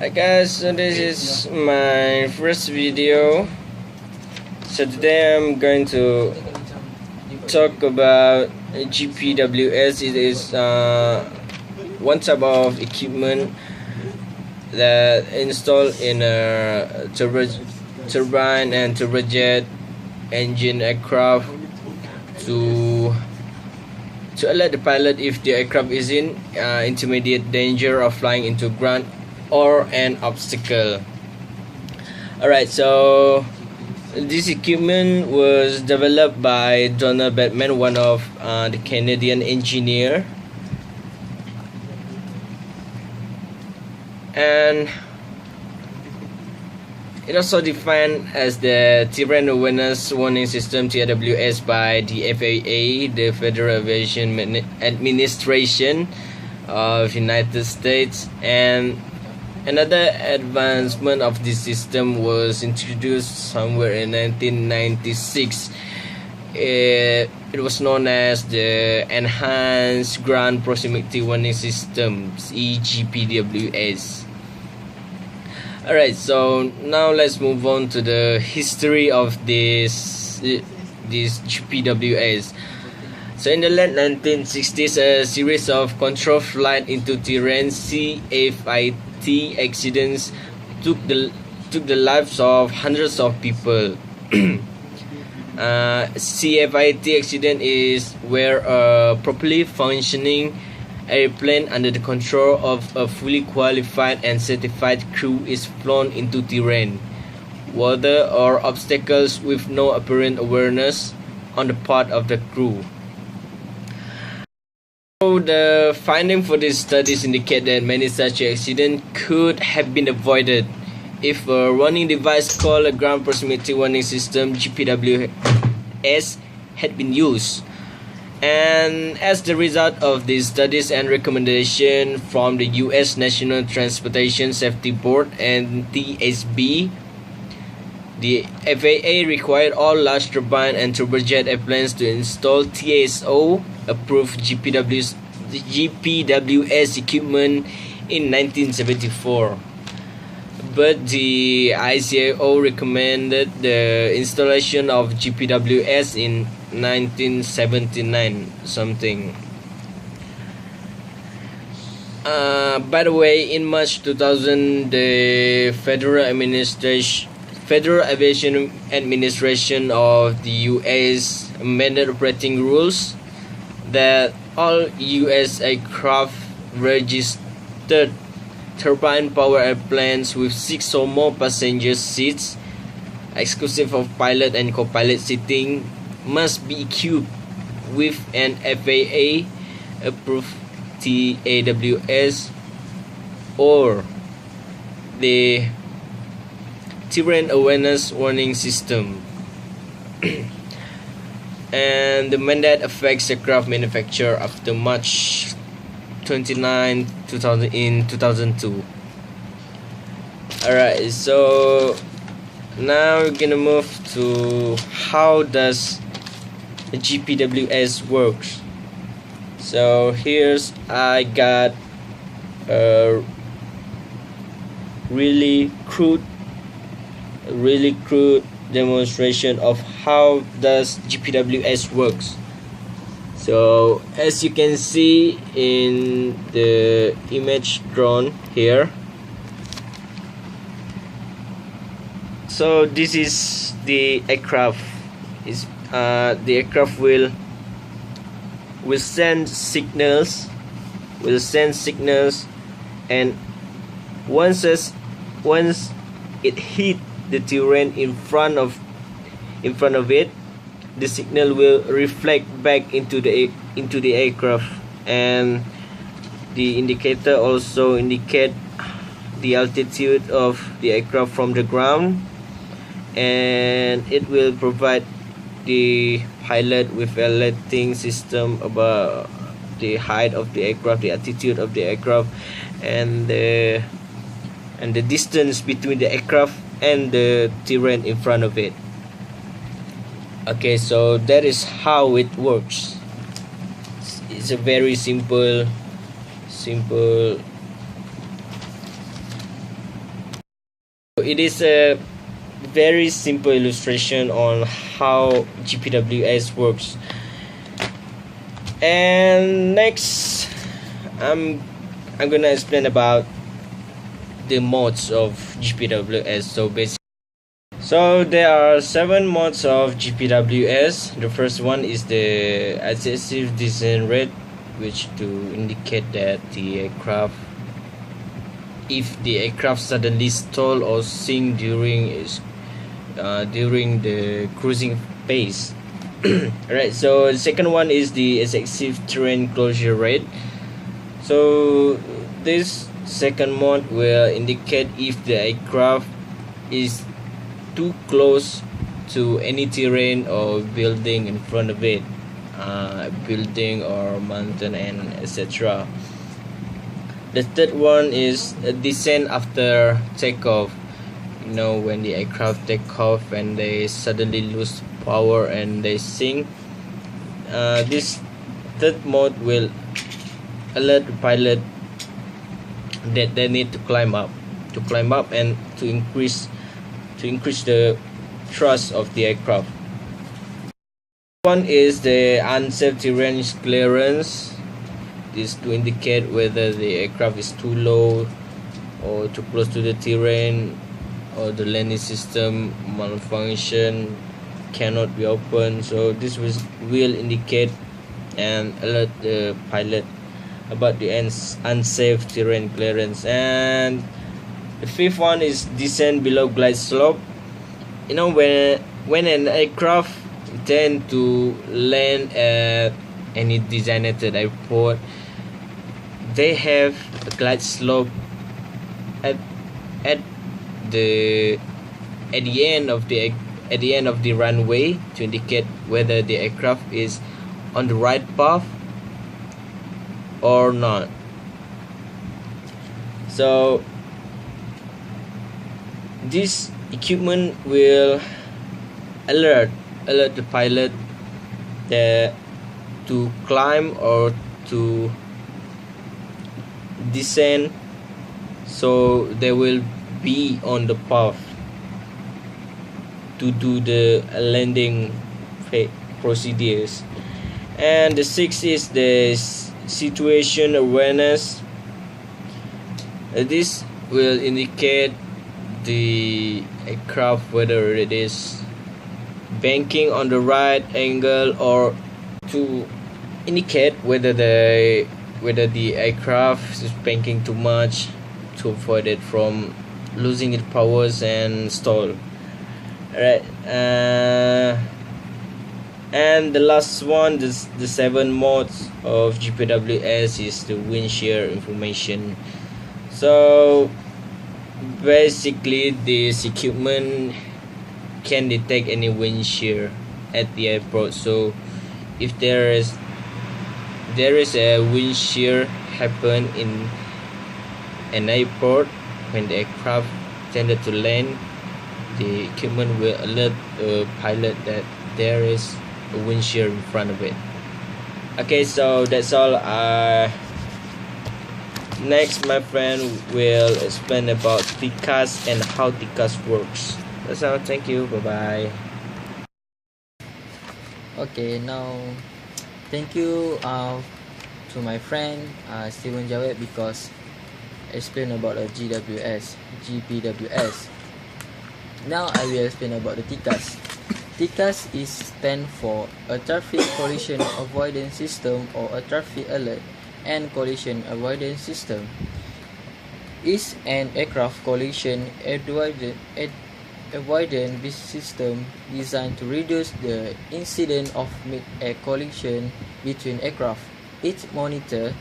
Hi guys, so this is my first video. So today I'm going to talk about GPWS. It is one type of equipment that installed in a turbine and turbojet engine aircraft to alert the pilot if the aircraft is in intermediate danger of flying into ground or an obstacle. Alright, so this equipment was developed by Donald Batman, one of the Canadian engineer, and it also defined as the Terrain Awareness Warning System (TAWS) by the FAA, the Federal Aviation Administration of United States. And another advancement of this system was introduced somewhere in 1996. It was known as the Enhanced Ground Proximity Warning Systems (EGPWS). Alright, so now let's move on to the history of this GPWS. So in the late 1960s, a series of controlled flight into terrain CFIT accidents took the lives of hundreds of people. CFIT accident is where a properly functioning airplane under the control of a fully qualified and certified crew is flown into terrain, water, or obstacles with no apparent awareness on the part of the crew. So the finding for these studies indicate that many such accidents could have been avoided if a warning device called a Ground Proximity Warning System (GPWS) had been used. And as the result of these studies and recommendations from the U.S. National Transportation Safety Board and TSB, the FAA required all large turbine and turbojet airplanes to install TSO-approved GPWS equipment in 1974. But the ICAO recommended the installation of GPWS in 1979 something. By the way, in March 2000, the Federal Aviation Administration of the US amended operating rules that all US aircraft registered turbine power airplanes with 6 or more passenger seats, exclusive of pilot and co-pilot seating, must be equipped with an FAA approved TAWS or the Terrain Awareness Warning System. And the mandate affects aircraft manufacturer after March 29, 2002. Alright, so now we're gonna move to how does the GPWS works. So here's I got a really crude demonstration of how does GPWS works. So as you can see in the image drawn here, so this is the aircraft. The aircraft will send signals, and once it hit the terrain in front of it, the signal will reflect back into the aircraft, and the indicator also indicate the altitude of the aircraft from the ground, and it will provide the pilot with a alerting system about the height of the aircraft, the altitude of the aircraft, and the distance between the aircraft and the terrain in front of it. Okay, so that is how it works. It's a very simple It is a very simple illustration on how GPWS works. And next, I'm gonna explain about the modes of GPWS. So there are 7 modes of GPWS. The first one is the adhesive descent rate, which to indicate that if the aircraft suddenly stall or sink during the cruising phase. Right. So the second one is the excessive terrain closure rate. So this second mode will indicate if the aircraft is too close to any terrain or building in front of it, building or mountain and etc. The third one is a descent after takeoff. When the aircraft take off and they suddenly lose power and they sink. This third mode will alert the pilot that they need to climb up and to increase the thrust of the aircraft. One is the unsafe terrain clearance. This to indicate whether the aircraft is too low or too close to the terrain, or the landing system malfunction, cannot be opened. So this will indicate and alert the pilot about the unsafe terrain clearance. And the fifth one is descent below glide slope. When an aircraft intend to land at any designated airport, they have a glide slope at the end of the runway to indicate whether the aircraft is on the right path or not. So this equipment will alert the pilot to climb or to descend, so they will be on the path to do the landing procedures. And the sixth is the situation awareness. This will indicate the aircraft whether it is banking on the right angle, or to indicate whether the aircraft is banking too much to avoid it from losing its powers and stall. Alright. And the last one, the 7 modes of GPWS, is the wind shear information. So basically this equipment can detect any wind shear at the airport. So if there is a wind shear happen in an airport when the aircraft tended to land, the equipment will alert the pilot that there is a wind shear in front of it. Okay, so that's all. Next, my friend will explain about TCAS and how TCAS works. That's all. Thank you. Bye bye. Okay, now thank you to my friend Steven Jawed, because explain about the GPWS. Now I will explain about the TCAS. TCAS is stand for a traffic collision avoidance system, or a traffic alert and collision avoidance system. Is an aircraft collision avoidance system designed to reduce the incidence of mid-air collision between aircraft. It monitors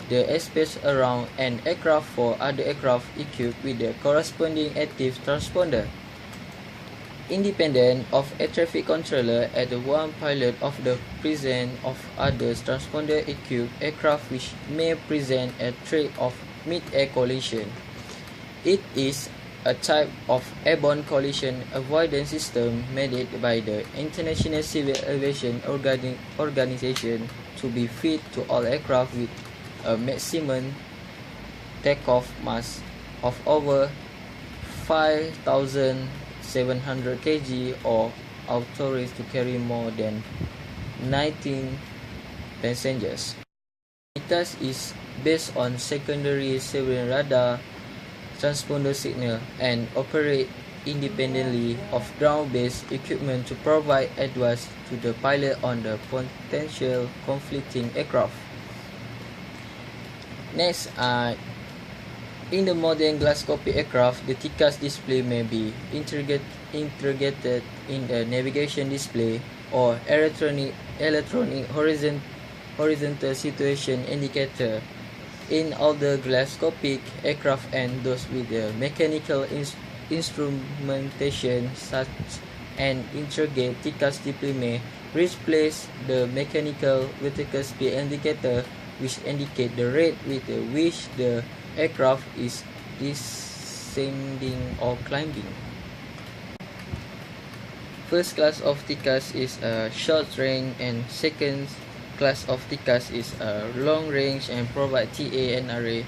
the airspace around an aircraft for other aircraft equipped with the corresponding active transponder. Independent of a traffic controller at the one pilot of the presence of other transponder equipped aircraft which may present a threat of mid-air collision. It is a type of airborne collision avoidance system mandated by the International Civil Aviation Organization to be fit to all aircraft with a maximum takeoff mass of over 5,700 kg or authorized to carry more than 19 passengers. TCAS is based on secondary civilian radar transponder signal and operate independently of ground-based equipment to provide advice to the pilot on the potential conflicting aircraft. Next, in the modern glass cockpit aircraft, the TCAS display may be integrated in the navigation display or electronic horizontal situation indicator. In older glass cockpit aircraft and those with the mechanical instrumentation such an integrated TCAS display may replace the mechanical vertical speed indicator, which indicate the rate with which the aircraft is descending or climbing. First class of TCAS is short range, and second class of TCAS is long range and provide TA and RA.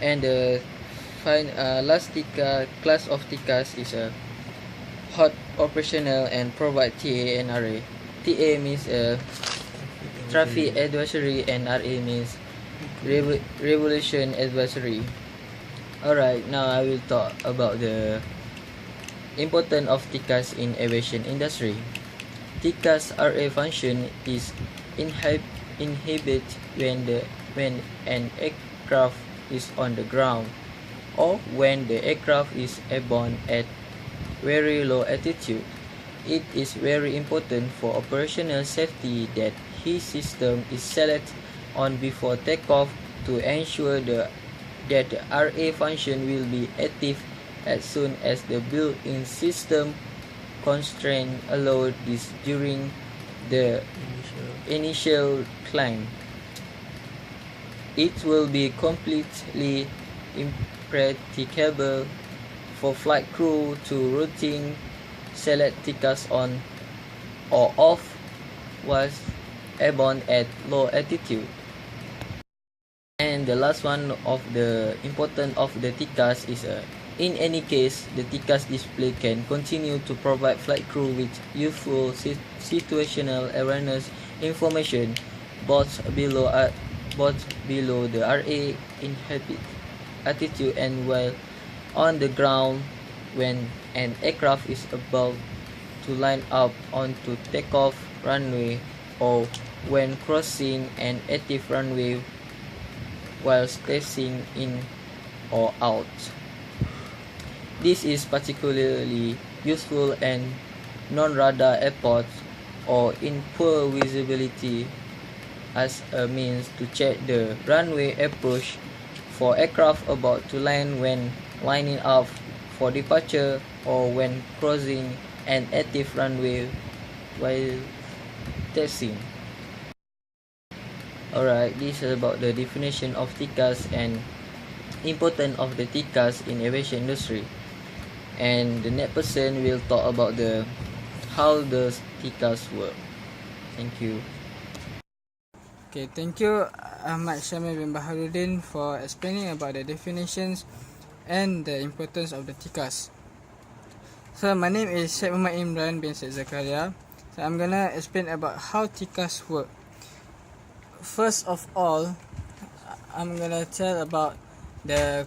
And the last class of TCAS is hot operational and provide TA and RA. TA means traffic advisory and RA means revolution advisory. Alright, now I will talk about the importance of TCAS in aviation industry. TCAS RA function is inhibit when an aircraft is on the ground or when the aircraft is airborne at very low altitude. It is very important for operational safety that his system is selected on before takeoff to ensure that the RA function will be active as soon as the built-in system constraint allow this during the initial climb. It will be completely impracticable for flight crew to routinely select TCAS on or off whilst airborne at low altitude. And the last one of the importance of the TCAS is in any case, the TCAS display can continue to provide flight crew with useful situational awareness information both below the RA inhabit altitude and while on the ground when an aircraft is about to line up onto takeoff runway or when crossing an active runway while spacing in or out. This is particularly useful in non-radar airports or in poor visibility as a means to check the runway approach for aircraft about to land when lining up for departure or when crossing an active runway while taxiing. Alright, this is about the definition of TCAS and importance of the TCAS in aviation industry. And the next person will talk about how does TCAS work. Thank you. Okay, thank you Ahmad Syamil bin Baharuddin for explaining about the definitions and the importance of the TCAS. So my name is Syed Muhammad Imran bin Syed Zakaria. So I'm gonna explain about how TCAS work. First of all, I'm gonna tell about the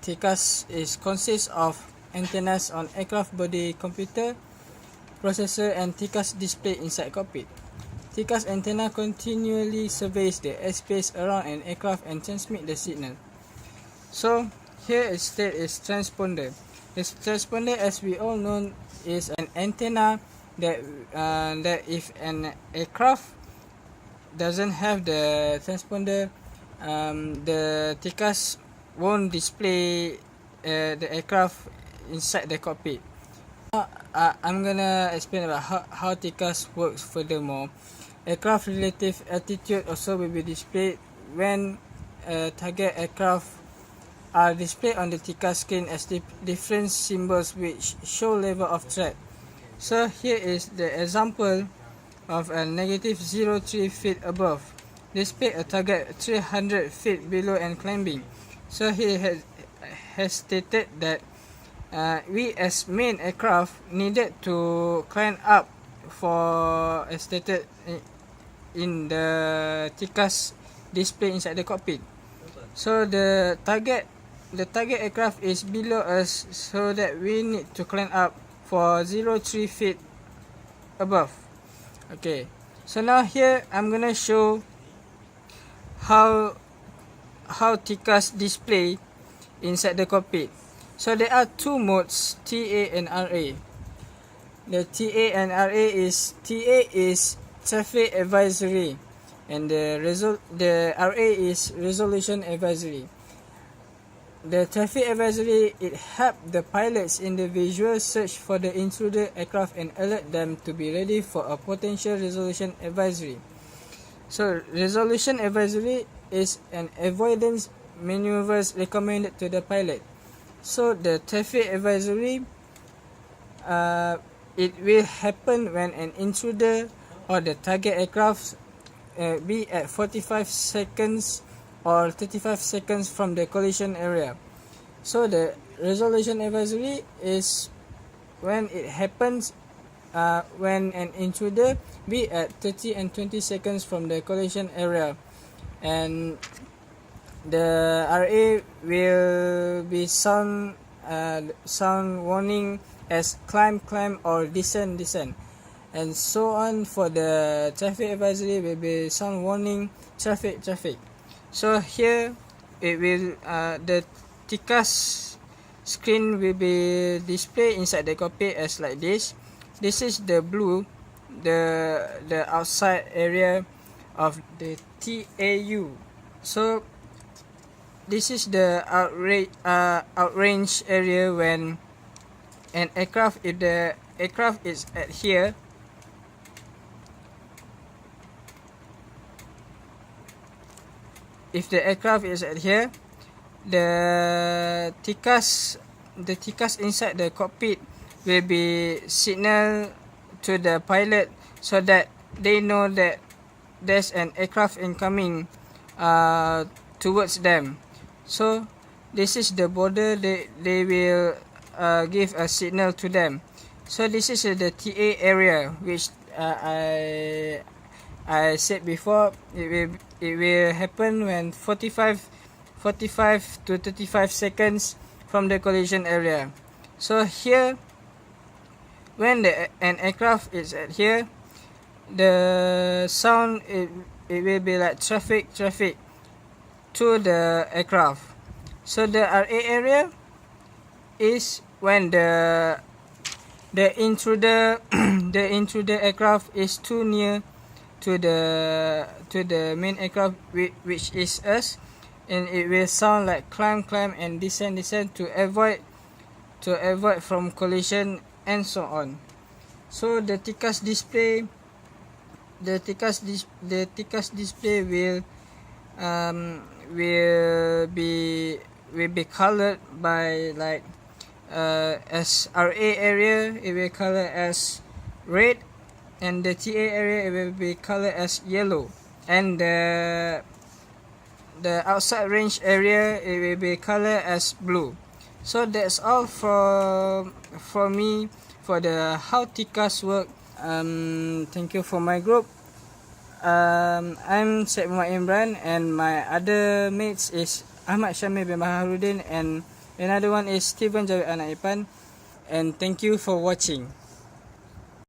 TCAS consists of antennas on aircraft body, computer, processor and TCAS display inside cockpit. TCAS antenna continually surveys the airspace around an aircraft and transmit the signal. So here is transponder. This transponder, as we all know, is an antenna that if an aircraft doesn't have the transponder, the TCAS won't display the aircraft inside the cockpit. I'm gonna explain about how TCAS works furthermore. Aircraft relative altitude also will be displayed when target aircraft are displayed on the TCAS screen as different symbols which show level of threat. So here is the example of a negative 0.3 feet above, display a target 300 feet below and climbing. So he has stated that we as main aircraft needed to climb up for as stated in the TCAS display inside the cockpit. So the target aircraft is below us, so that we need to climb up for 0.3 feet above. Okay, so now here I'm gonna show how TCAS display inside the cockpit. So there are two modes, TA and RA. The TA and RA is, TA is traffic advisory, and the RA is resolution advisory. The traffic advisory, it helps the pilots in the visual search for the intruder aircraft and alert them to be ready for a potential resolution advisory. So resolution advisory is an avoidance maneuvers recommended to the pilot. So the traffic advisory, it will happen when an intruder or the target aircraft be at 45 seconds or 35 seconds from the collision area. So the resolution advisory is when it happens when an intruder be at 30 and 20 seconds from the collision area, and the RA will be sound warning as climb or descend, and so on. For the traffic advisory will be sound warning traffic. So here it will the TCAS screen will be displayed inside the cockpit as like this. This is the blue, the outside area of the TAU. So this is the outrange area when an aircraft, if the aircraft is at here, the TCAS inside the cockpit will be signal to the pilot so that they know that there's an aircraft incoming towards them. So this is the border, they will give a signal to them. So this is the TA area, which I said before. It will happen when 45 to 35 seconds from the collision area. So here, when an aircraft is at here, the sound it will be like traffic to the aircraft. So the RA area is when the intruder aircraft is too near to the main aircraft, which is us, and it will sound like climb and descend to avoid from collision and so on. So the TCAS display will be colored by like as RA area it will color as red, and the TA area it will be colored as yellow, and the outside range area it will be colored as blue. So that's all for me for the how TCAS work. Thank you for my group. I'm Syed Muhammad Imran, and my other mates is Ahmad Syamil bin Baharudin, and another one is Steven Jawid Anak Ipan. And thank you for watching.